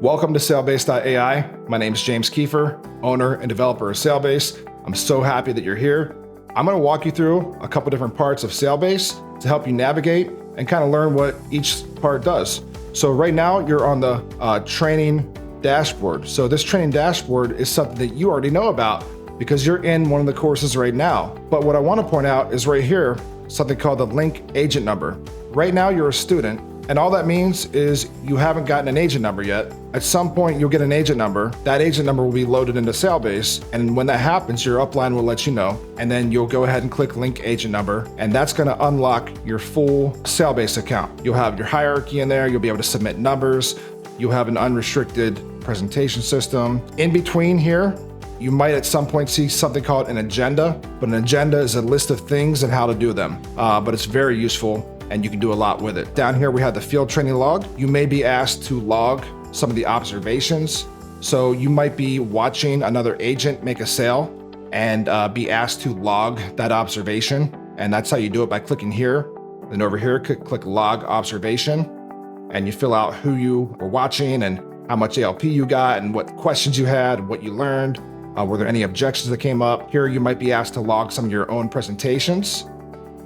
Welcome to Salebase.ai. My name is James Kiefer, owner and developer of Salebase. I'm so happy that you're here. I'm going to walk you through a couple different parts of Salebase to help you navigate and kind of learn what each part does. So right now you're on the training dashboard. So this training dashboard is something that you already know about because you're in one of the courses right now. But what I want to point out is right here, something called the link agent number. Right now you're a student, and all that means is you haven't gotten an agent number yet. At some point you'll get an agent number. That agent number will be loaded into Salebase, and when that happens, your upline will let you know, and then you'll go ahead and click link agent number, and that's going to unlock your full Salebase account. You'll have your hierarchy in there, you'll be able to submit numbers, you'll have an unrestricted presentation system. In between here, you might at some point see something called an agenda, but an agenda is a list of things and how to do them, but it's very useful and you can do a lot with it. Down here we have the field training log. You may be asked to log some of the observations. So you might be watching another agent make a sale and be asked to log that observation. And that's how you do it, by clicking here. Then over here, click log observation, and you fill out who you were watching and how much ALP you got and what questions you had, what you learned. Were there any objections that came up? Here you might be asked to log some of your own presentations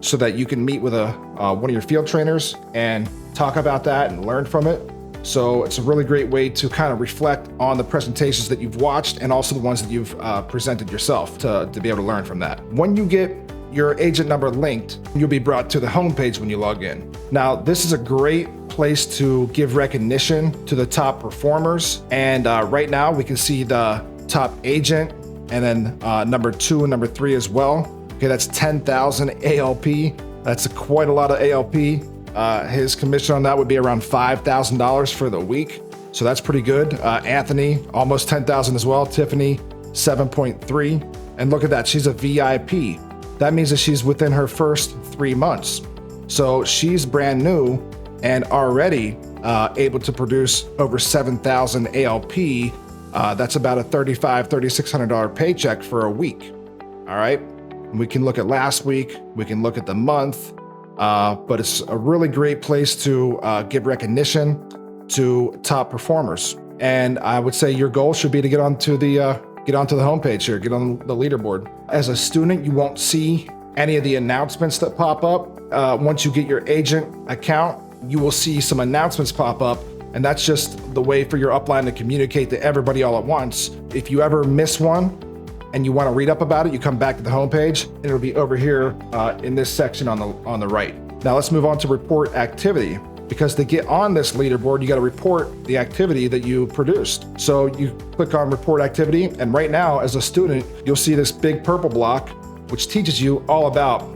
so that you can meet with one of your field trainers and talk about that and learn from it. So it's a really great way to kind of reflect on the presentations that you've watched and also the ones that you've presented yourself to be able to learn from that. When you get your agent number linked, you'll be brought to the homepage when you log in. Now, this is a great place to give recognition to the top performers. And right now we can see the top agent and then number 2 and number 3 as well. Okay, that's 10,000 ALP. That's quite a lot of ALP. His commission on that would be around $5,000 for the week. So that's pretty good. Anthony, almost 10,000 as well. Tiffany, 7.3. And look at that, she's a VIP. That means that she's within her first 3 months. So she's brand new and already able to produce over 7,000 ALP. That's about a $3,600 paycheck for a week. All right. We can look at last week, we can look at the month, but it's a really great place to give recognition to top performers. And I would say your goal should be to get onto the homepage here, get on the leaderboard. As a student, you won't see any of the announcements that pop up. Once you get your agent account, you will see some announcements pop up, and that's just the way for your upline to communicate to everybody all at once. If you ever miss one, and you want to read up about it, you come back to the homepage, and it'll be over here in this section on the right. Now let's move on to report activity, because to get on this leaderboard, you got to report the activity that you produced. So you click on report activity, and right now as a student, you'll see this big purple block, which teaches you all about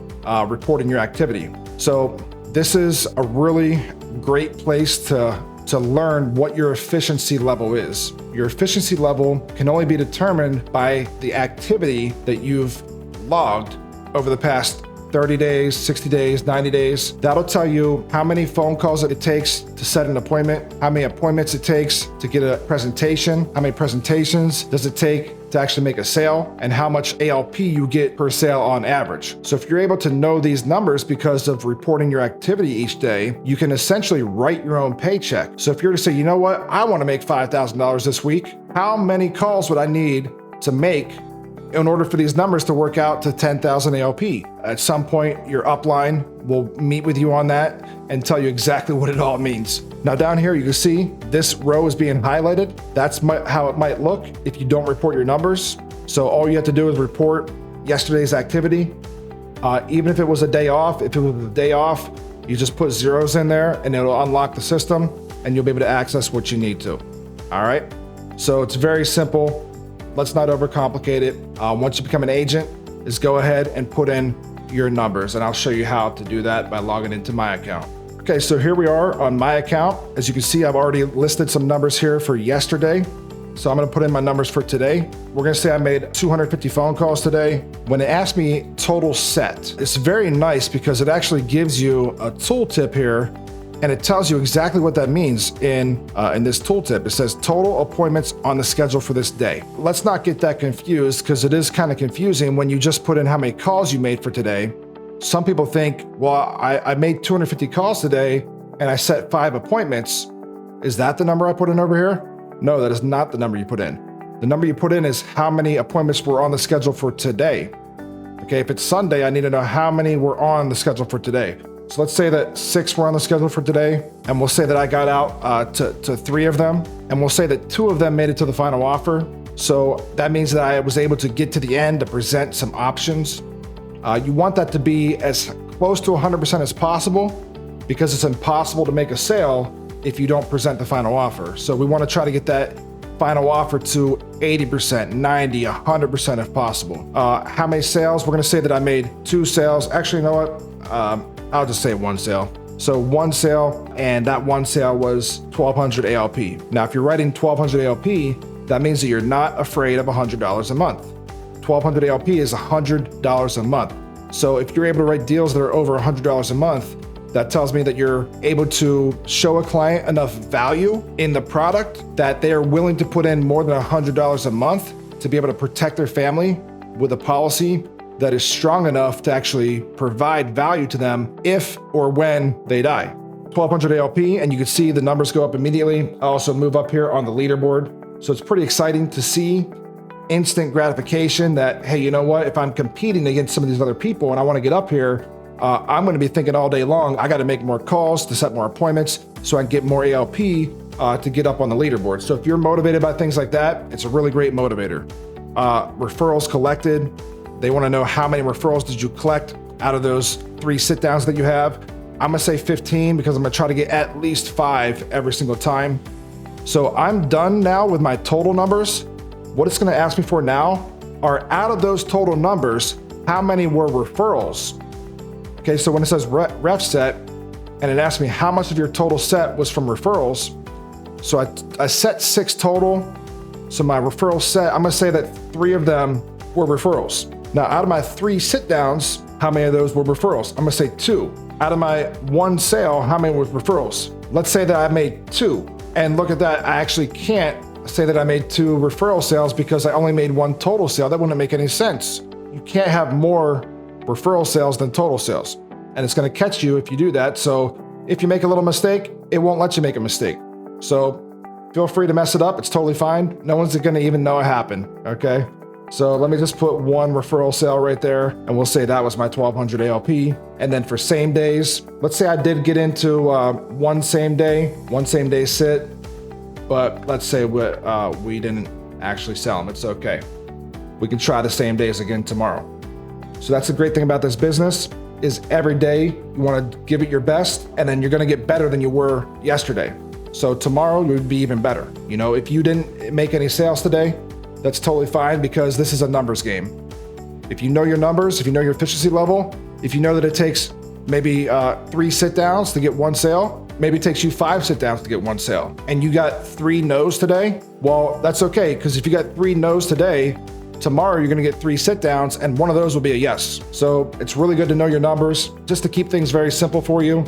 reporting your activity. So this is a really great place to learn what your efficiency level is. Your efficiency level can only be determined by the activity that you've logged over the past 30 days, 60 days, 90 days. That'll tell you how many phone calls it takes to set an appointment, how many appointments it takes to get a presentation, how many presentations does it take to actually make a sale, and how much ALP you get per sale on average. So if you're able to know these numbers because of reporting your activity each day, you can essentially write your own paycheck. So if you're to say, you know what, I want to make $5,000 this week, how many calls would I need to make in order for these numbers to work out to 10,000 ALP? At some point, your upline will meet with you on that and tell you exactly what it all means. Now down here, you can see this row is being highlighted. That's how it might look if you don't report your numbers. So all you have to do is report yesterday's activity. Even if it was a day off, you just put zeros in there and it'll unlock the system and you'll be able to access what you need to. All right. So it's very simple. Let's not overcomplicate it. Once you become an agent, is go ahead and put in your numbers, and I'll show you how to do that by logging into my account. Okay, so here we are on my account. As you can see, I've already listed some numbers here for yesterday. So I'm gonna put in my numbers for today. We're gonna say I made 250 phone calls today. When it asks me total set, it's very nice because it actually gives you a tooltip here, and it tells you exactly what that means in this tooltip. It says total appointments on the schedule for this day. Let's not get that confused, because it is kind of confusing when you just put in how many calls you made for today. Some people think, well, I made 250 calls today and I set 5 appointments. Is that the number I put in over here? No, that is not the number you put in. The number you put in is how many appointments were on the schedule for today. Okay, if it's Sunday, I need to know how many were on the schedule for today. So let's say that 6 were on the schedule for today, and we'll say that I got out to 3 of them, and we'll say that 2 of them made it to the final offer. So that means that I was able to get to the end to present some options. You want that to be as close to 100% as possible, because it's impossible to make a sale if you don't present the final offer. So we want to try to get that final offer to 80%, 90, 100% if possible. How many sales? We're going to say that I made 2 sales. Actually, you know what? I'll just say 1 sale. So 1 sale, and that 1 sale was 1,200 ALP. Now, if you're writing 1,200 ALP, that means that you're not afraid of $100 a month. 1,200 ALP is $100 a month. So if you're able to write deals that are over $100 a month, that tells me that you're able to show a client enough value in the product that they are willing to put in more than $100 a month to be able to protect their family with a policy that is strong enough to actually provide value to them if or when they die. 1,200 ALP, and you can see the numbers go up immediately. I also move up here on the leaderboard. So it's pretty exciting to see instant gratification that, hey, you know what? If I'm competing against some of these other people and I want to get up here, I'm going to be thinking all day long, I got to make more calls to set more appointments so I can get more ALP to get up on the leaderboard. So if you're motivated by things like that, it's a really great motivator. Referrals collected. They want to know how many referrals did you collect out of those 3 sit downs that you have. I'm going to say 15 because I'm going to try to get at least 5 every single time. So I'm done now with my total numbers. What it's going to ask me for now are, out of those total numbers, how many were referrals? Okay, so when it says ref set, and it asks me how much of your total set was from referrals, so I set 6 total. So my referral set, I'm going to say that 3 of them were referrals. Now, out of my 3 sit downs, how many of those were referrals? I'm going to say 2. Out of my 1 sale, how many were referrals? Let's say that I made 2. And look at that, I actually can't say that I made 2 referral sales because I only made 1 total sale. That wouldn't make any sense. You can't have more referral sales than total sales. And it's going to catch you if you do that. So if you make a little mistake, it won't let you make a mistake. So feel free to mess it up. It's totally fine. No one's going to even know it happened. Okay. So let me just put 1 referral sale right there, and we'll say that was my 1,200 ALP. And then for same days, let's say I did get into 1 same day sit, but let's say we didn't actually sell them. It's okay. We can try the same days again tomorrow. So that's the great thing about this business, is every day you want to give it your best, and then you're going to get better than you were yesterday. So tomorrow you would be even better. You know, if you didn't make any sales today, that's totally fine, because this is a numbers game. If you know your numbers, if you know your efficiency level, if you know that it takes maybe 3 sit downs to get 1 sale, maybe it takes you 5 sit downs to get 1 sale, and you got 3 no's today, well, that's okay, because if you got 3 no's today, tomorrow you're going to get 3 sit downs, and one of those will be a yes. So it's really good to know your numbers. Just to keep things very simple for you,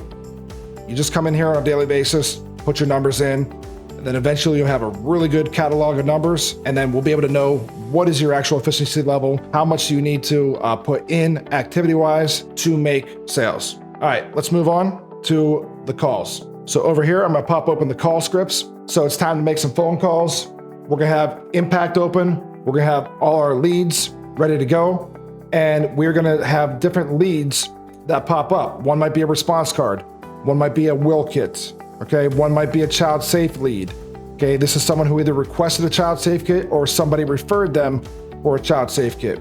you just come in here on a daily basis, put your numbers in, and then eventually you'll have a really good catalog of numbers, and then we'll be able to know what is your actual efficiency level, how much do you need to put in activity-wise to make sales. All right, let's move on to the calls. So over here, I'm going to pop open the call scripts. So it's time to make some phone calls. We're going to have Impact open. We're going to have all our leads ready to go, and we're going to have different leads that pop up. One might be a response card. One might be a will kit. Okay, one might be a child safe lead. Okay, this is someone who either requested a child safe kit or somebody referred them for a child safe kit.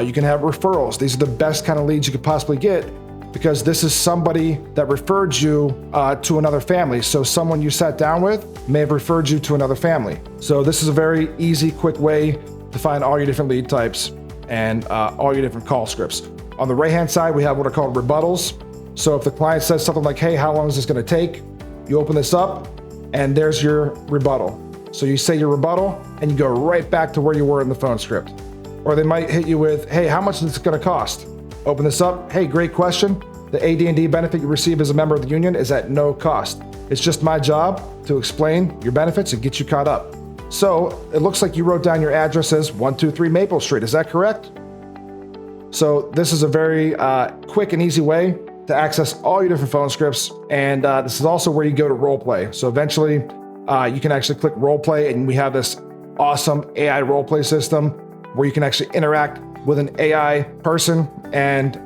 You can have referrals. These are the best kind of leads you could possibly get, because this is somebody that referred you to another family. So someone you sat down with may have referred you to another family. So this is a very easy, quick way to find all your different lead types and all your different call scripts. On the right-hand side, we have what are called rebuttals. So if the client says something like, hey, how long is this going to take? You open this up, and there's your rebuttal. So you say your rebuttal, and you go right back to where you were in the phone script. Or they might hit you with, hey, how much is this going to cost? Open this up. Hey, great question. The AD&D benefit you receive as a member of the union is at no cost. It's just my job to explain your benefits and get you caught up. So it looks like you wrote down your address as 123 Maple Street. Is that correct? So this is a very quick and easy way to access all your different phone scripts. And this is also where you go to role play. So eventually you can actually click role play, and we have this awesome AI role play system where you can actually interact with an AI person, and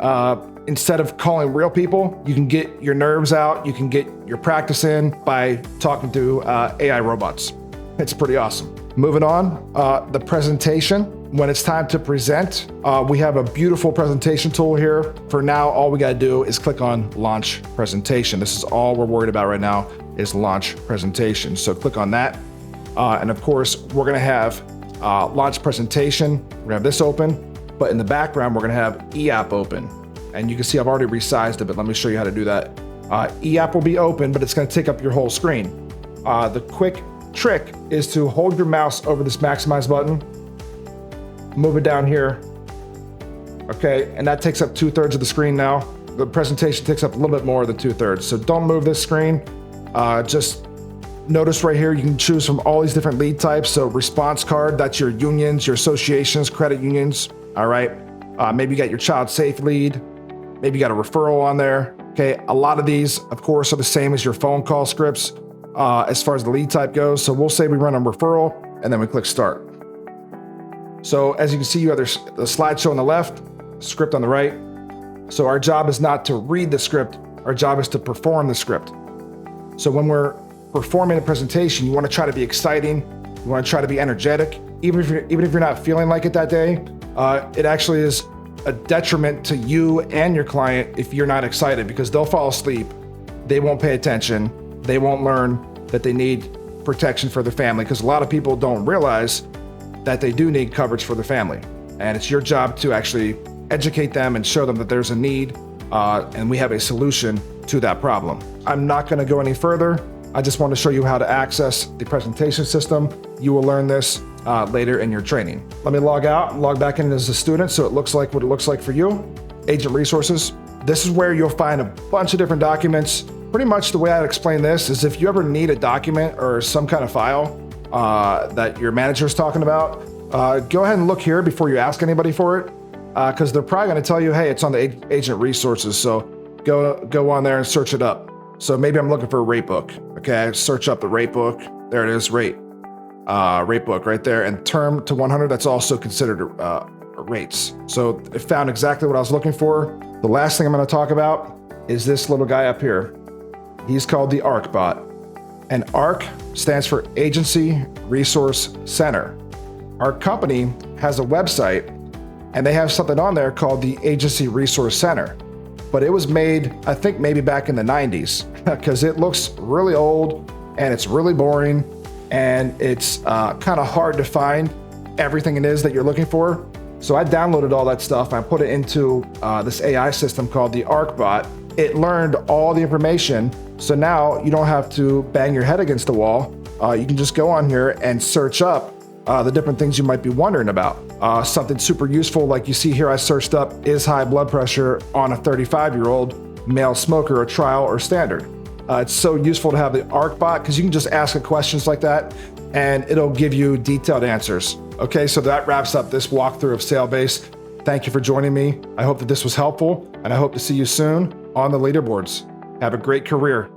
instead of calling real people, you can get your nerves out, you can get your practice in by talking to AI robots. It's pretty awesome. Moving on, the presentation. When it's time to present, we have a beautiful presentation tool here. For now, all we gotta do is click on Launch Presentation. This is all we're worried about right now is Launch Presentation. So click on that. And of course, we're gonna have Launch Presentation. We're gonna have this open, but in the background, we're gonna have eApp open. And you can see I've already resized it, but let me show you how to do that. eApp will be open, but it's gonna take up your whole screen. The quick trick is to hold your mouse over this maximize button, move it down here, okay, and that takes up 2/3 of the screen now. The presentation takes up a little bit more than 2/3, so don't move this screen. Just notice right here, you can choose from all these different lead types. So response card, that's your unions, your associations, credit unions, all right? Maybe you got your child safe lead, maybe you got a referral on there, okay? A lot of these, of course, are the same as your phone call scripts as far as the lead type goes. So we'll say we run a referral, and then we click start. So as you can see, you have the slideshow on the left, script on the right. So our job is not to read the script, our job is to perform the script. So when we're performing a presentation, you want to try to be exciting, you want to try to be energetic, even if you're not feeling like it that day. It actually is a detriment to you and your client if you're not excited, because they'll fall asleep, they won't pay attention, they won't learn that they need protection for their family, because a lot of people don't realize that they do need coverage for their family. And it's your job to actually educate them and show them that there's a need, and we have a solution to that problem. I'm not gonna go any further. I just want to show you how to access the presentation system. You will learn this later in your training. Let me log out and log back in as a student so it looks like what it looks like for you. Agent Resources. This is where you'll find a bunch of different documents. Pretty much the way I'd explain this is if you ever need a document or some kind of file that your manager is talking about, go ahead and look here before you ask anybody for it, because they're probably going to tell you, hey, it's on the Agent Resources, so go on there and search it up. So maybe I'm looking for a rate book. Okay, search up the rate book. There it is, rate book right there. And term to 100, that's also considered rates. So it found exactly what I was looking for. The last thing I'm going to talk about is this little guy up here. He's called the ARC bot. And ARC stands for Agency Resource Center. Our company has a website, and they have something on there called the Agency Resource Center. But it was made, I think maybe back in the 90s, because it looks really old and it's really boring, and it's kind of hard to find everything it is that you're looking for. So I downloaded all that stuff and I put it into this AI system called the ARC bot. It learned all the information. So now you don't have to bang your head against the wall. You can just go on here and search up the different things you might be wondering about. Something super useful, like you see here, I searched up, is high blood pressure on a 35-year-old male smoker a trial or standard? It's so useful to have the ARC bot, because you can just ask it questions like that and it'll give you detailed answers. Okay, so that wraps up this walkthrough of Salebase. Thank you for joining me. I hope that this was helpful, and I hope to see you soon on the leaderboards. Have a great career.